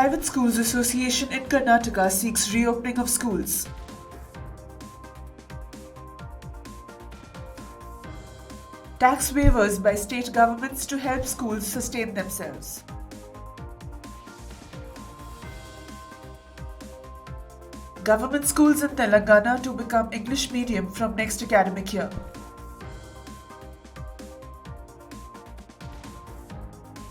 Private Schools Association in Karnataka seeks reopening of schools. Tax waivers by state governments to help schools sustain themselves. Government schools in Telangana to become English medium from next academic year.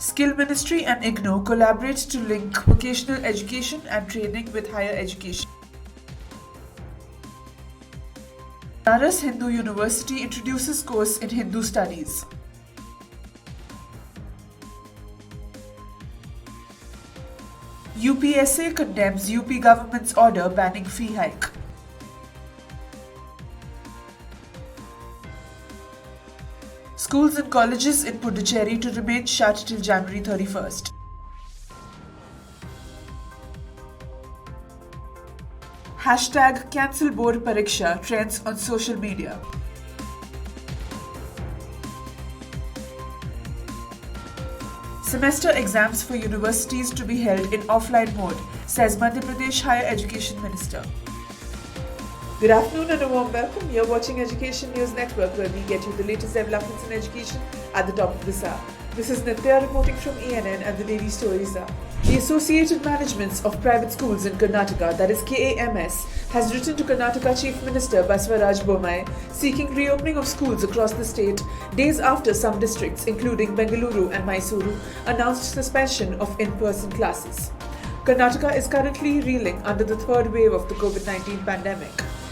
Skill Ministry and IGNOU collaborate to link vocational education and training with higher education. Banaras Hindu University introduces course in Hindu studies. UPSA condemns UP government's order banning fee hike. Schools and colleges in Puducherry to remain shut till January 31st. Hashtag Cancelboardpariskha trends on social media. Semester exams for universities to be held in offline mode, says Madhya Pradesh Higher Education Minister. Good afternoon and a warm welcome. You're watching Education News Network, where we get you the latest developments in education at the top of this hour. This is Nitya reporting from ENN and the daily stories are. The Associated Managements of Private Schools in Karnataka, that is KAMS, has written to Karnataka Chief Minister Basavaraj Bommai seeking reopening of schools across the state days after some districts, including Bengaluru and Mysuru, announced suspension of in-person classes. Karnataka is currently reeling under the third wave of the COVID-19 pandemic,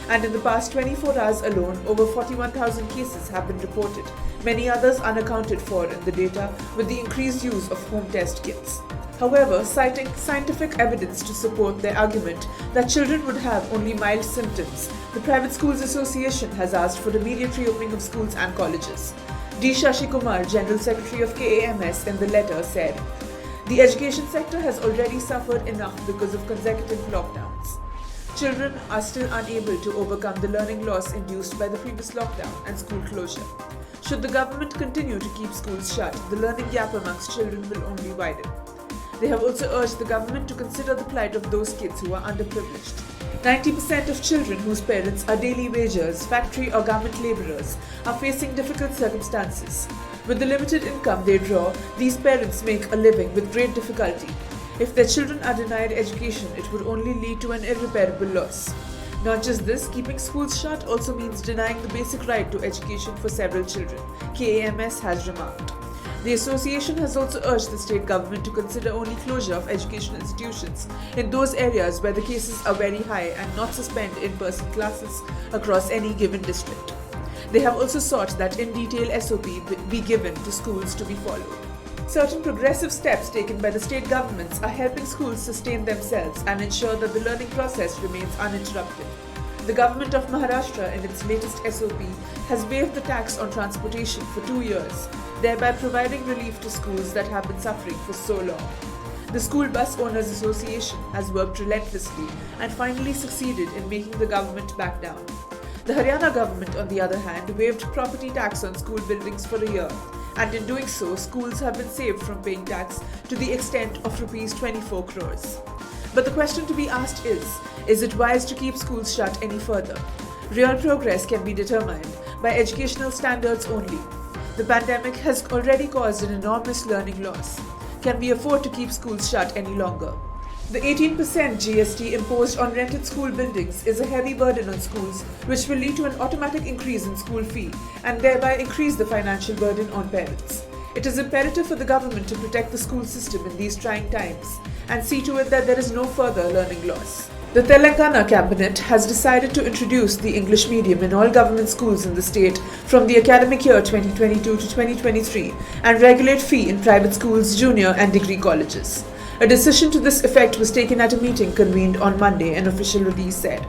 and in the past 24 hours alone, over 41,000 cases have been reported, many others unaccounted for in the data with the increased use of home test kits. However, citing scientific evidence to support their argument that children would have only mild symptoms, the Private Schools Association has asked for immediate reopening of schools and colleges. D. Shashi Kumar, General Secretary of KAMS, in the letter said, "The education sector has already suffered enough because of consecutive lockdowns. Children are still unable to overcome the learning loss induced by the previous lockdown and school closure. Should the government continue to keep schools shut, the learning gap amongst children will only widen." They have also urged the government to consider the plight of those kids who are underprivileged. 90% of children whose parents are daily wagers, factory or garment labourers, are facing difficult circumstances. With the limited income they draw, these parents make a living with great difficulty. If their children are denied education, it would only lead to an irreparable loss. Not just this, keeping schools shut also means denying the basic right to education for several children, KAMS has remarked. The association has also urged the state government to consider only closure of educational institutions in those areas where the cases are very high and not suspend in-person classes across any given district. They have also sought that in detail SOP be given to schools to be followed. Certain progressive steps taken by the state governments are helping schools sustain themselves and ensure that the learning process remains uninterrupted. The government of Maharashtra, in its latest SOP, has waived the tax on transportation for 2 years, thereby providing relief to schools that have been suffering for so long. The School Bus Owners Association has worked relentlessly and finally succeeded in making the government back down. The Haryana government, on the other hand, waived property tax on school buildings for a year, and in doing so, schools have been saved from paying tax to the extent of Rs 24 crores. But the question to be asked is it wise to keep schools shut any further? Real progress can be determined by educational standards only. The pandemic has already caused an enormous learning loss. Can we afford to keep schools shut any longer? The 18% GST imposed on rented school buildings is a heavy burden on schools, which will lead to an automatic increase in school fee and thereby increase the financial burden on parents. It is imperative for the government to protect the school system in these trying times and see to it that there is no further learning loss. The Telangana cabinet has decided to introduce the English medium in all government schools in the state from the academic year 2022 to 2023 and regulate fee in private schools, junior and degree colleges. A decision to this effect was taken at a meeting convened on Monday, an official release said.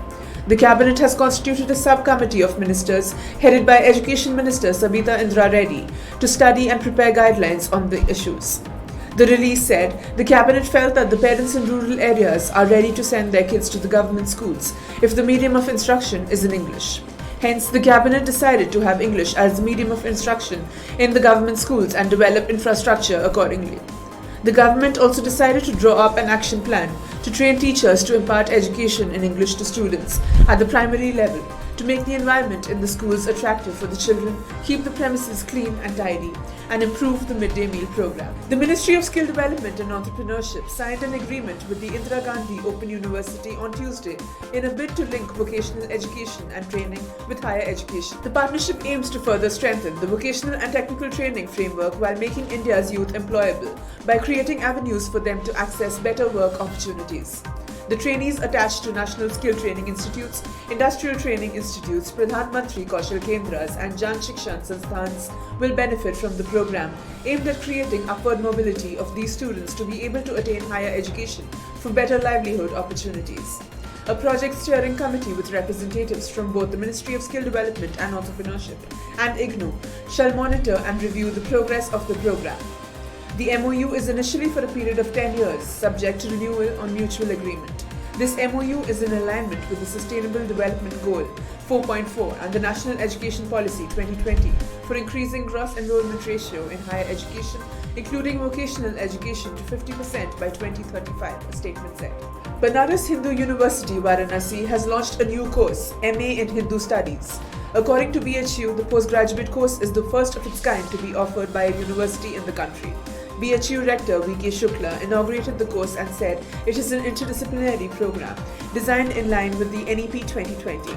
The cabinet has constituted a subcommittee of ministers headed by Education Minister Sabita Indra Reddy to study and prepare guidelines on the issues. The release said the cabinet felt that the parents in rural areas are ready to send their kids to the government schools if the medium of instruction is in English. Hence, the cabinet decided to have English as the medium of instruction in the government schools and develop infrastructure accordingly. The government also decided to draw up an action plan to train teachers to impart education in English to students at the primary level, to make the environment in the schools attractive for the children, keep the premises clean and tidy, and improve the midday meal program. The Ministry of Skill Development and Entrepreneurship signed an agreement with the Indira Gandhi Open University on Tuesday in a bid to link vocational education and training with higher education. The partnership aims to further strengthen the vocational and technical training framework while making India's youth employable by creating avenues for them to access better work opportunities. The trainees attached to National Skill Training Institutes, Industrial Training Institutes, Pradhan Mantri Kaushal Kendras and Jan Shikshan Sansthans will benefit from the program aimed at creating upward mobility of these students to be able to attain higher education for better livelihood opportunities. A project steering committee with representatives from both the Ministry of Skill Development and Entrepreneurship and IGNOU shall monitor and review the progress of the program. The MOU is initially for a period of 10 years, subject to renewal on mutual agreement. This MOU is in alignment with the Sustainable Development Goal 4.4 and the National Education Policy 2020 for increasing gross enrollment ratio in higher education, including vocational education, to 50% by 2035, a statement said. Banaras Hindu University, Varanasi has launched a new course, MA in Hindu Studies. According to BHU, the postgraduate course is the first of its kind to be offered by a university in the country. BHU Rector V.K. Shukla inaugurated the course and said it is an interdisciplinary program designed in line with the NEP 2020.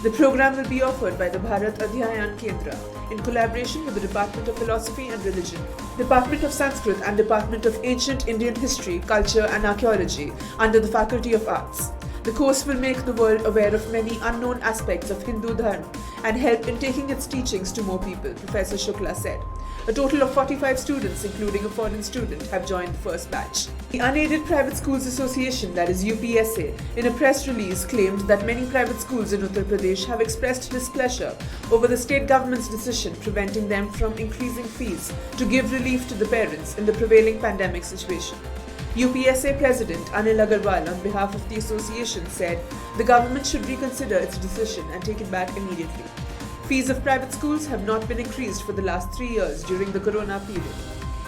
The program will be offered by the Bharat Adhyayan Kendra in collaboration with the Department of Philosophy and Religion, Department of Sanskrit and Department of Ancient Indian History, Culture and Archaeology under the Faculty of Arts. The course will make the world aware of many unknown aspects of Hindu Dharma and help in taking its teachings to more people, Professor Shukla said. A total of 45 students, including a foreign student, have joined the first batch. The Unaided Private Schools Association, that is UPSA, in a press release claimed that many private schools in Uttar Pradesh have expressed displeasure over the state government's decision preventing them from increasing fees to give relief to the parents in the prevailing pandemic situation. UPSA President Anil Agarwal, on behalf of the association, said the government should reconsider its decision and take it back immediately. Fees of private schools have not been increased for the last 3 years during the corona period.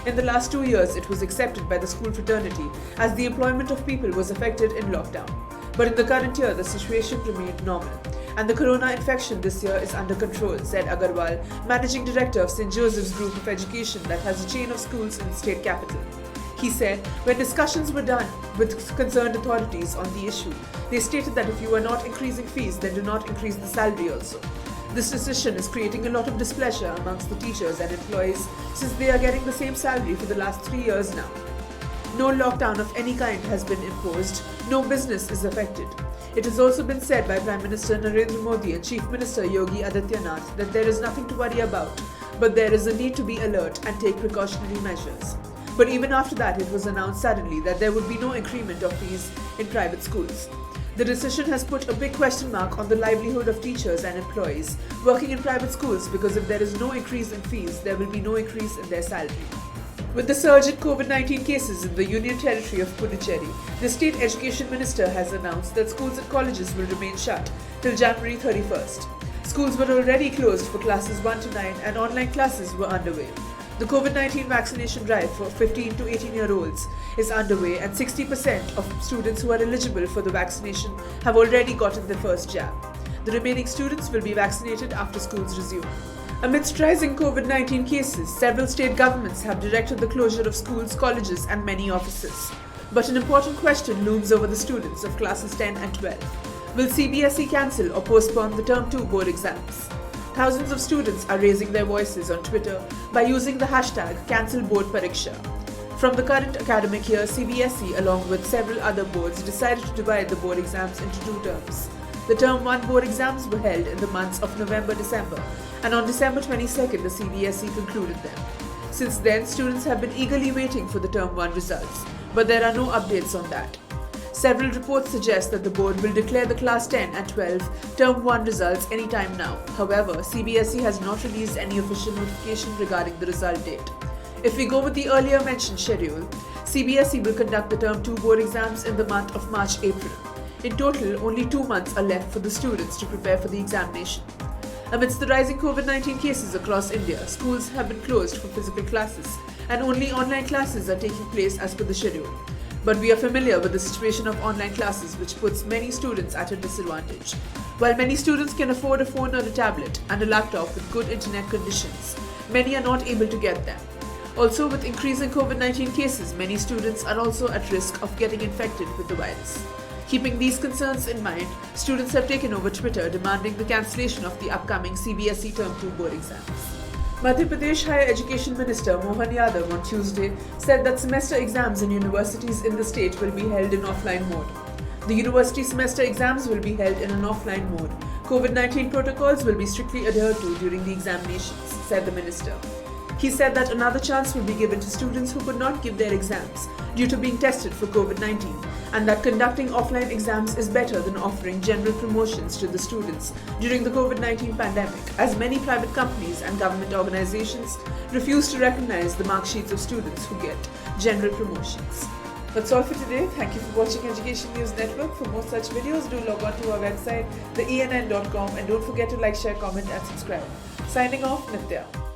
In the last 2 years, it was accepted by the school fraternity as the employment of people was affected in lockdown. But in the current year, the situation remained normal, and the corona infection this year is under control, said Agarwal, Managing Director of St. Joseph's Group of Education that has a chain of schools in the state capital. He said when discussions were done with concerned authorities on the issue, they stated that if you are not increasing fees, then do not increase the salary also. This decision is creating a lot of displeasure amongst the teachers and employees since they are getting the same salary for the last 3 years now. No lockdown of any kind has been imposed, no business is affected. It has also been said by Prime Minister Narendra Modi and Chief Minister Yogi Adityanath that there is nothing to worry about, but there is a need to be alert and take precautionary measures. But even after that, it was announced suddenly that there would be no increment of fees in private schools. The decision has put a big question mark on the livelihood of teachers and employees working in private schools because if there is no increase in fees, there will be no increase in their salary. With the surge in COVID-19 cases in the Union Territory of Puducherry, the State Education Minister has announced that schools and colleges will remain shut till January 31st. Schools were already closed for classes 1 to 9 and online classes were underway. The COVID-19 vaccination drive for 15 to 18-year-olds is underway and 60% of students who are eligible for the vaccination have already gotten their first jab. The remaining students will be vaccinated after schools resume. Amidst rising COVID-19 cases, several state governments have directed the closure of schools, colleges and many offices. But an important question looms over the students of classes 10 and 12. Will CBSE cancel or postpone the Term 2 board exams? Thousands of students are raising their voices on Twitter by using the hashtag Cancelboardpariskha. From the current academic year, CBSE, along with several other boards, decided to divide the board exams into 2 terms. The Term 1 board exams were held in the months of November-December, and on December 22nd, the CBSE concluded them. Since then, students have been eagerly waiting for the Term 1 results, but there are no updates on that. Several reports suggest that the board will declare the Class 10 and 12 Term 1 results anytime now. However, CBSE has not released any official notification regarding the result date. If we go with the earlier mentioned schedule, CBSE will conduct the Term 2 board exams in the month of March-April. In total, only 2 months are left for the students to prepare for the examination. Amidst the rising COVID-19 cases across India, schools have been closed for physical classes and only online classes are taking place as per the schedule. But we are familiar with the situation of online classes, which puts many students at a disadvantage. While many students can afford a phone or a tablet and a laptop with good internet conditions, many are not able to get them. Also, with increasing COVID-19 cases, many students are also at risk of getting infected with the virus. Keeping these concerns in mind, students have taken over Twitter demanding the cancellation of the upcoming CBSE Term 2 board exams. Madhya Pradesh Higher Education Minister Mohan Yadav on Tuesday said that semester exams in universities in the state will be held in offline mode. The university semester exams will be held in an offline mode. COVID-19 protocols will be strictly adhered to during the examinations, said the minister. He said that another chance will be given to students who could not give their exams due to being tested for COVID-19, and that conducting offline exams is better than offering general promotions to the students during the COVID-19 pandemic, as many private companies and government organizations refuse to recognize the mark sheets of students who get general promotions. That's all for today. Thank you for watching Education News Network. For more such videos, do log on to our website, theenn.com, and don't forget to like, share, comment and subscribe. Signing off, Nitya.